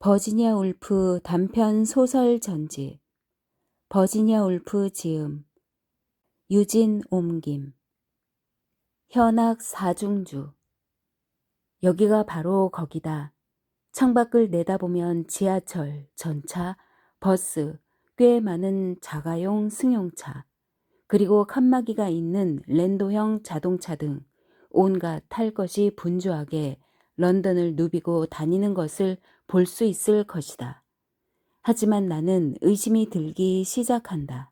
버지니아 울프 단편 소설 전집. 버지니아 울프 지음. 유진 옮김. 현악 사중주. 여기가 바로 거기다. 창밖을 내다보면 지하철, 전차, 버스, 꽤 많은 자가용 승용차, 그리고 칸막이가 있는 랜도형 자동차 등 온갖 탈 것이 분주하게 런던을 누비고 다니는 것을 볼 수 있을 것이다. 하지만 나는 의심이 들기 시작한다.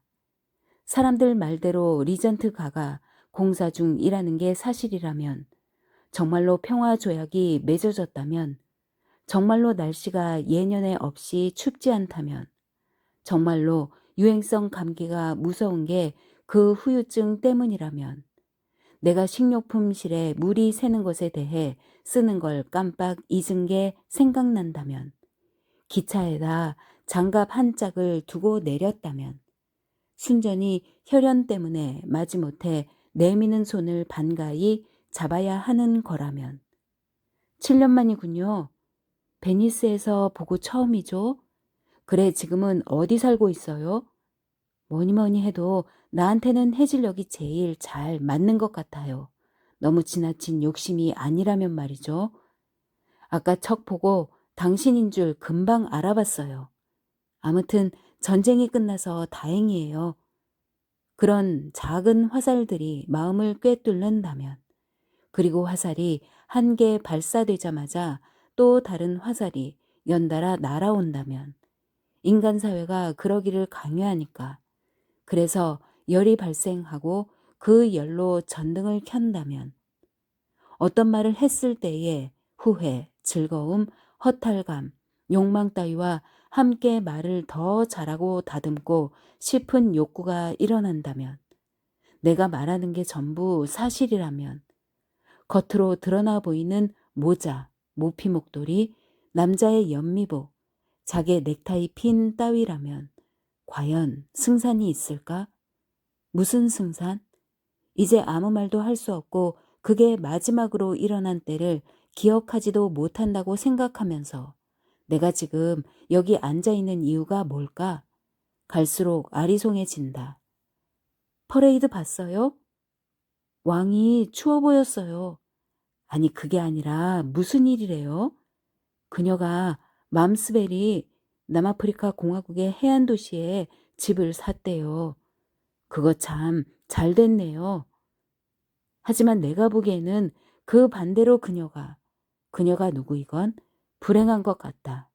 사람들 말대로 리전트 가가 공사 중이라는 게 사실이라면, 정말로 평화 조약이 맺어졌다면, 정말로 날씨가 예년에 없이 춥지 않다면, 정말로 유행성 감기가 무서운 게 그 후유증 때문이라면, 내가 식료품실에 물이 새는 것에 대해 쓰는 걸 깜빡 잊은 게 생각난다면, 기차에다 장갑 한 짝을 두고 내렸다면, 순전히 혈연 때문에 마지못해 내미는 손을 반가이 잡아야 하는 거라면. 7년 만이군요. 베니스에서 보고 처음이죠. 그래, 지금은 어디 살고 있어요? 뭐니 해도 나한테는 해질녘이 제일 잘 맞는 것 같아요. 너무 지나친 욕심이 아니라면 말이죠. 아까 척 보고 당신인 줄 금방 알아봤어요. 아무튼 전쟁이 끝나서 다행이에요. 그런 작은 화살들이 마음을 꿰뚫는다면, 그리고 화살이 한 개 발사되자마자 또 다른 화살이 연달아 날아온다면, 인간 사회가 그러기를 강요하니까, 그래서 열이 발생하고 그 열로 전등을 켠다면, 어떤 말을 했을 때에 후회, 즐거움, 허탈감, 욕망 따위와 함께 말을 더 잘하고 다듬고 싶은 욕구가 일어난다면, 내가 말하는 게 전부 사실이라면, 겉으로 드러나 보이는 모자, 모피 목도리, 남자의 연미복, 자개 넥타이 핀 따위라면 과연 승산이 있을까? 무슨 승산? 이제 아무 말도 할 수 없고 그게 마지막으로 일어난 때를 기억하지도 못한다고 생각하면서 내가 지금 여기 앉아 있는 이유가 뭘까? 갈수록 아리송해진다. 퍼레이드 봤어요? 왕이 추워 보였어요. 아니, 그게 아니라 무슨 일이래요? 그녀가 맘스베리 남아프리카 공화국의 해안 도시에 집을 샀대요. 그거 참 잘 됐네요. 하지만 내가 보기에는 그 반대로 그녀가 누구이건 불행한 것 같다.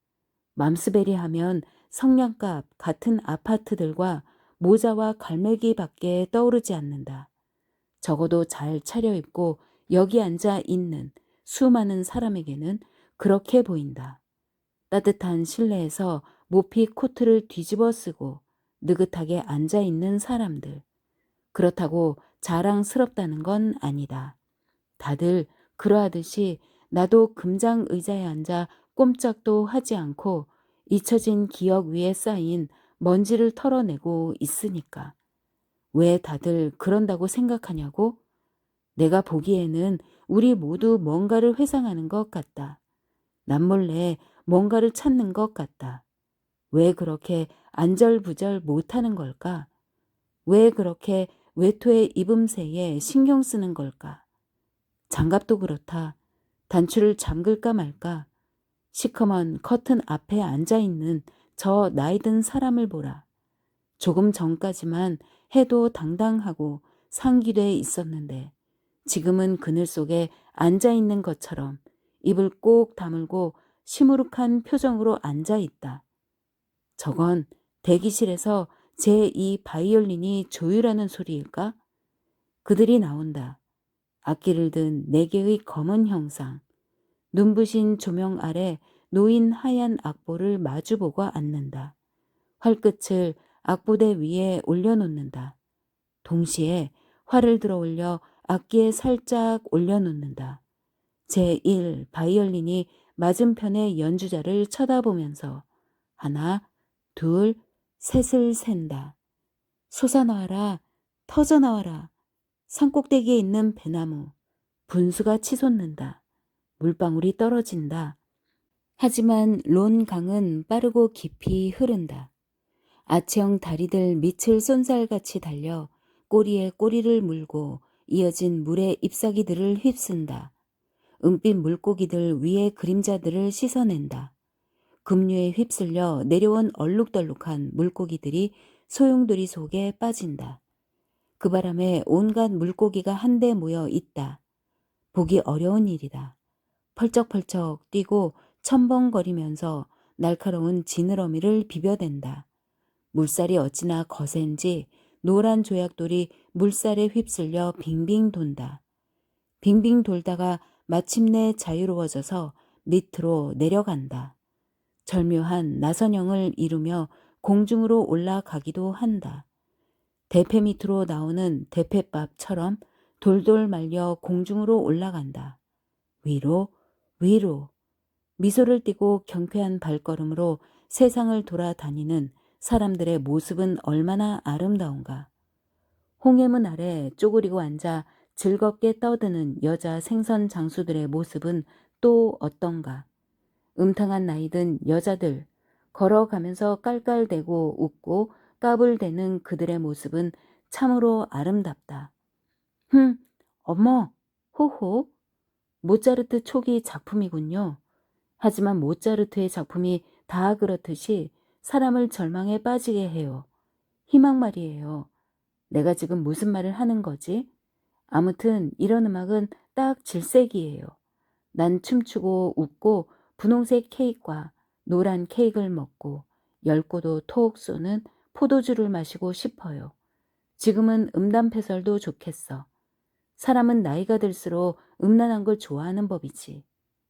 맘스베리 하면 성냥갑 같은 아파트들과 모자와 갈매기밖에 떠오르지 않는다. 적어도 잘 차려입고 여기 앉아 있는 수많은 사람에게는 그렇게 보인다. 따뜻한 실내에서 모피 코트를 뒤집어 쓰고 느긋하게 앉아 있는 사람들. 그렇다고 자랑스럽다는 건 아니다. 다들 그러하듯이 나도 금장 의자에 앉아 꼼짝도 하지 않고 잊혀진 기억 위에 쌓인 먼지를 털어내고 있으니까. 왜 다들 그런다고 생각하냐고? 내가 보기에는 우리 모두 뭔가를 회상하는 것 같다. 남몰래 뭔가를 찾는 것 같다. 왜 그렇게 안절부절 못하는 걸까? 왜 그렇게 외투의 입음새에 신경 쓰는 걸까? 장갑도 그렇다. 단추를 잠글까 말까? 시커먼 커튼 앞에 앉아있는 저 나이든 사람을 보라. 조금 전까지만 해도 당당하고 상기돼 있었는데 지금은 그늘 속에 앉아있는 것처럼 입을 꼭 다물고 시무룩한 표정으로 앉아있다. 저건 대기실에서 제2 바이올린이 조율하는 소리일까? 그들이 나온다. 악기를 든 네 개의 검은 형상. 눈부신 조명 아래 놓인 하얀 악보를 마주보고 앉는다. 활끝을 악보대 위에 올려놓는다. 동시에 활을 들어 올려 악기에 살짝 올려놓는다. 제1 바이올린이 맞은편의 연주자를 쳐다보면서 하나, 둘, 셋을 샌다. 솟아나와라, 터져나와라. 산꼭대기에 있는 배나무. 분수가 치솟는다. 물방울이 떨어진다. 하지만 론 강은 빠르고 깊이 흐른다. 아치형 다리들 밑을 쏜살같이 달려 꼬리에 꼬리를 물고 이어진 물의 잎사귀들을 휩쓴다. 은빛 물고기들 위의 그림자들을 씻어낸다. 급류에 휩쓸려 내려온 얼룩덜룩한 물고기들이 소용돌이 속에 빠진다. 그 바람에 온갖 물고기가 한데 모여 있다. 보기 어려운 일이다. 펄쩍펄쩍 뛰고 첨벙거리면서 날카로운 지느러미를 비벼댄다. 물살이 어찌나 거센지 노란 조약돌이 물살에 휩쓸려 빙빙 돈다. 빙빙 돌다가 마침내 자유로워져서 밑으로 내려간다. 절묘한 나선형을 이루며 공중으로 올라가기도 한다. 대패 밑으로 나오는 대패밥처럼 돌돌 말려 공중으로 올라간다. 위로, 위로. 미소를 띠고 경쾌한 발걸음으로 세상을 돌아다니는 사람들의 모습은 얼마나 아름다운가. 홍해문 아래 쪼그리고 앉아 즐겁게 떠드는 여자 생선 장수들의 모습은 또 어떤가. 음탕한 나이든 여자들, 걸어가면서 깔깔대고 웃고 까불대는 그들의 모습은 참으로 아름답다. 어머, 호호. 모차르트 초기 작품이군요. 하지만 모차르트의 작품이 다 그렇듯이 사람을 절망에 빠지게 해요. 희망 말이에요. 내가 지금 무슨 말을 하는 거지? 아무튼 이런 음악은 딱 질색이에요. 난 춤추고 웃고 분홍색 케이크와 노란 케이크를 먹고 엷고도 톡 쏘는 포도주를 마시고 싶어요. 지금은 음담패설도 좋겠어. 사람은 나이가 들수록 음란한 걸 좋아하는 법이지.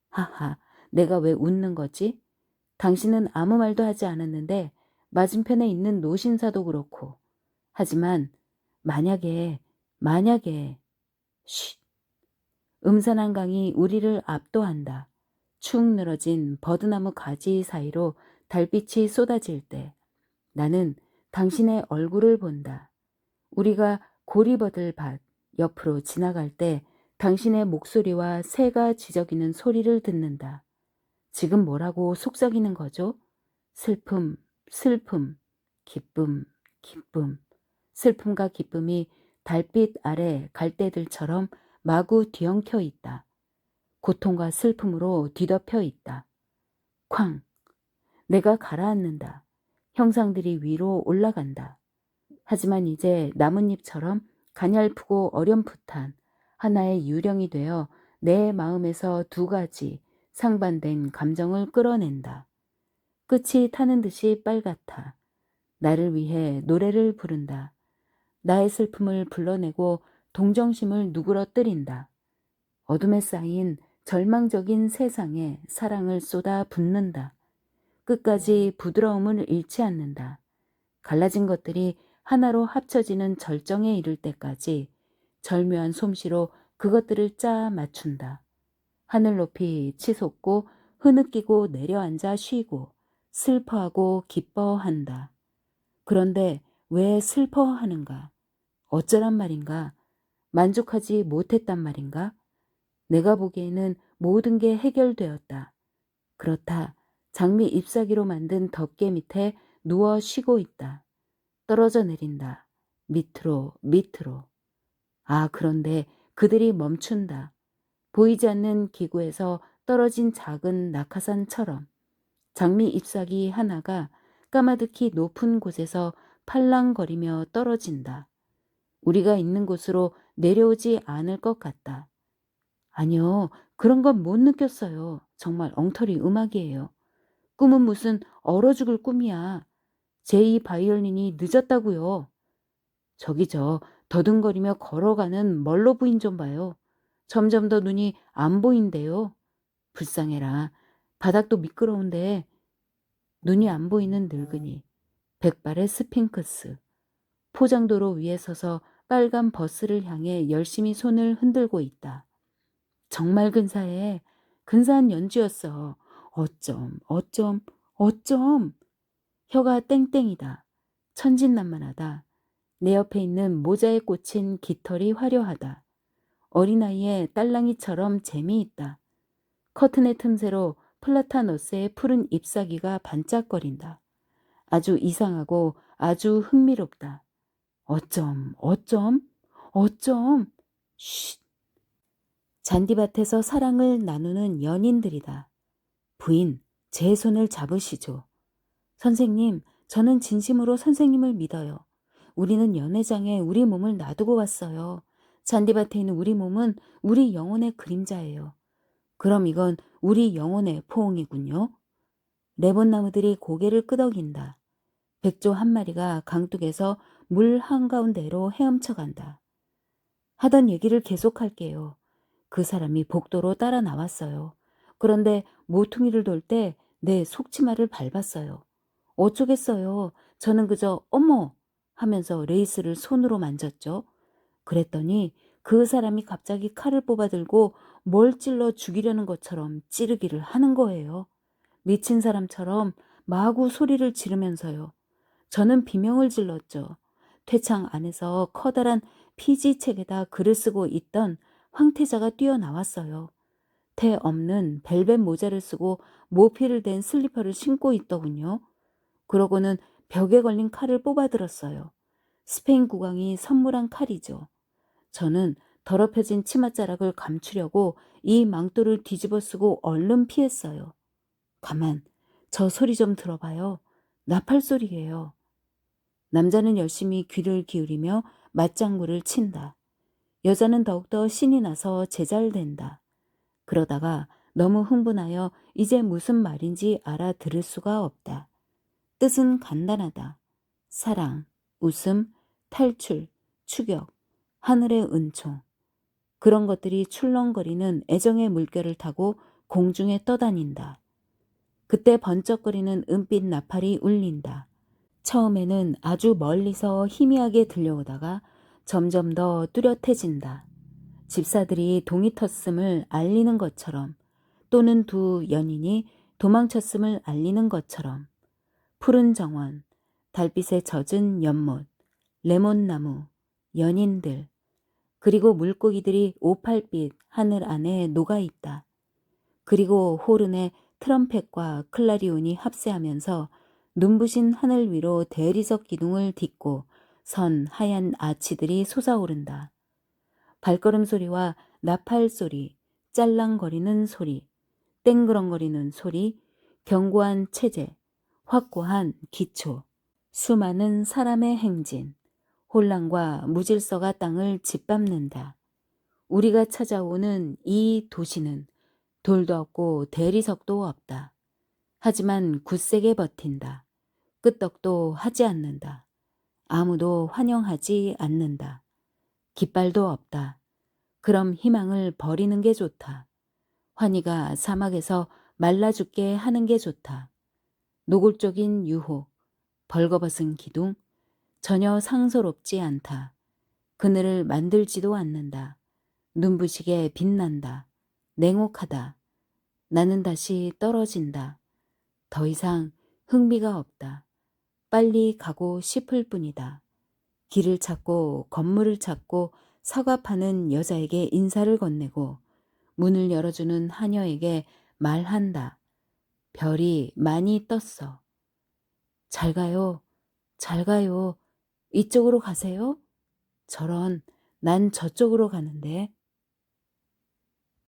하하, 내가 왜 웃는 거지? 당신은 아무 말도 하지 않았는데 맞은편에 있는 노신사도 그렇고. 하지만 만약에 쉿. 음산한 강이 우리를 압도한다. 축 늘어진 버드나무 가지 사이로 달빛이 쏟아질 때 나는 당신의 얼굴을 본다. 우리가 고리버들 밭 옆으로 지나갈 때 당신의 목소리와 새가 지저귀는 소리를 듣는다. 지금 뭐라고 속삭이는 거죠? 슬픔, 슬픔, 기쁨, 기쁨. 슬픔과 기쁨이 달빛 아래 갈대들처럼 마구 뒤엉켜 있다. 고통과 슬픔으로 뒤덮여 있다. 쾅! 내가 가라앉는다. 형상들이 위로 올라간다. 하지만 이제 나뭇잎처럼 가냘프고 어렴풋한 하나의 유령이 되어 내 마음에서 두 가지 상반된 감정을 끌어낸다. 끝이 타는 듯이 빨갛다. 나를 위해 노래를 부른다. 나의 슬픔을 불러내고 동정심을 누그러뜨린다. 어둠에 쌓인 절망적인 세상에 사랑을 쏟아 붓는다. 끝까지 부드러움을 잃지 않는다. 갈라진 것들이 하나로 합쳐지는 절정에 이를 때까지 절묘한 솜씨로 그것들을 짜 맞춘다. 하늘 높이 치솟고 흐느끼고 내려앉아 쉬고 슬퍼하고 기뻐한다. 그런데 왜 슬퍼하는가? 어쩌란 말인가? 만족하지 못했단 말인가? 내가 보기에는 모든 게 해결되었다. 그렇다. 장미 잎사귀로 만든 덮개 밑에 누워 쉬고 있다. 떨어져 내린다. 밑으로, 밑으로. 아, 그런데 그들이 멈춘다. 보이지 않는 기구에서 떨어진 작은 낙하산처럼 장미 잎사귀 하나가 까마득히 높은 곳에서 팔랑거리며 떨어진다. 우리가 있는 곳으로 내려오지 않을 것 같다. 아니요, 그런 건 못 느꼈어요. 정말 엉터리 음악이에요. 꿈은 무슨 얼어 죽을 꿈이야. 제2 바이올린이 늦었다고요. 저기 더듬거리며 걸어가는 멀로 부인 좀 봐요. 점점 더 눈이 안 보인대요. 불쌍해라. 바닥도 미끄러운데 눈이 안 보이는 늙은이. 백발의 스핑크스. 포장도로 위에 서서 빨간 버스를 향해 열심히 손을 흔들고 있다. 정말 근사해. 근사한 연주였어. 어쩜. 혀가 땡땡이다. 천진난만하다. 내 옆에 있는 모자에 꽂힌 깃털이 화려하다. 어린아이의 딸랑이처럼 재미있다. 커튼의 틈새로 플라타너스의 푸른 잎사귀가 반짝거린다. 아주 이상하고 아주 흥미롭다. 어쩜, 어쩜, 어쩜. 쉿. 잔디밭에서 사랑을 나누는 연인들이다. 부인, 제 손을 잡으시죠. 선생님, 저는 진심으로 선생님을 믿어요. 우리는 연회장에 우리 몸을 놔두고 왔어요. 잔디밭에 있는 우리 몸은 우리 영혼의 그림자예요. 그럼 이건 우리 영혼의 포옹이군요. 레몬나무들이 고개를 끄덕인다. 백조 한 마리가 강둑에서 물 한가운데로 헤엄쳐간다. 하던 얘기를 계속할게요. 그 사람이 복도로 따라 나왔어요. 그런데 모퉁이를 돌 때 내 속치마를 밟았어요. 어쩌겠어요. 저는 그저 어머 하면서 레이스를 손으로 만졌죠. 그랬더니 그 사람이 갑자기 칼을 뽑아들고 뭘 찔러 죽이려는 것처럼 찌르기를 하는 거예요. 미친 사람처럼 마구 소리를 지르면서요. 저는 비명을 질렀죠. 퇴창 안에서 커다란 피지책에다 글을 쓰고 있던 황태자가 뛰어나왔어요. 태 없는 벨벳 모자를 쓰고 모피를 댄 슬리퍼를 신고 있더군요. 그러고는 벽에 걸린 칼을 뽑아들었어요. 스페인 국왕이 선물한 칼이죠. 저는 더럽혀진 치맛자락을 감추려고 이 망토를 뒤집어 쓰고 얼른 피했어요. 가만, 저 소리 좀 들어봐요. 나팔 소리예요. 남자는 열심히 귀를 기울이며 맞장구를 친다. 여자는 더욱더 신이 나서 제잘된다. 그러다가 너무 흥분하여 이제 무슨 말인지 알아들을 수가 없다. 뜻은 간단하다. 사랑, 웃음, 탈출, 추격, 하늘의 은총. 그런 것들이 출렁거리는 애정의 물결을 타고 공중에 떠다닌다. 그때 번쩍거리는 은빛 나팔이 울린다. 처음에는 아주 멀리서 희미하게 들려오다가 점점 더 뚜렷해진다. 집사들이 동이 텄음을 알리는 것처럼, 또는 두 연인이 도망쳤음을 알리는 것처럼. 푸른 정원, 달빛에 젖은 연못, 레몬나무, 연인들, 그리고 물고기들이 오팔빛 하늘 안에 녹아있다. 그리고 호른의 트럼펫과 클라리온이 합세하면서 눈부신 하늘 위로 대리석 기둥을 딛고 선 하얀 아치들이 솟아오른다. 발걸음 소리와 나팔 소리, 짤랑거리는 소리, 땡그렁거리는 소리, 견고한 체제, 확고한 기초, 수많은 사람의 행진, 혼란과 무질서가 땅을 짓밟는다. 우리가 찾아오는 이 도시는 돌도 없고 대리석도 없다. 하지만 굳세게 버틴다. 끄떡도 하지 않는다. 아무도 환영하지 않는다. 깃발도 없다. 그럼 희망을 버리는 게 좋다. 환희가 사막에서 말라 죽게 하는 게 좋다. 노골적인 유혹, 벌거벗은 기둥, 전혀 상서롭지 않다. 그늘을 만들지도 않는다. 눈부시게 빛난다. 냉혹하다. 나는 다시 떨어진다. 더 이상 흥미가 없다. 빨리 가고 싶을 뿐이다. 길을 찾고 건물을 찾고 사과 파는 여자에게 인사를 건네고 문을 열어주는 하녀에게 말한다. 별이 많이 떴어. 잘 가요. 잘 가요. 이쪽으로 가세요? 저런, 난 저쪽으로 가는데.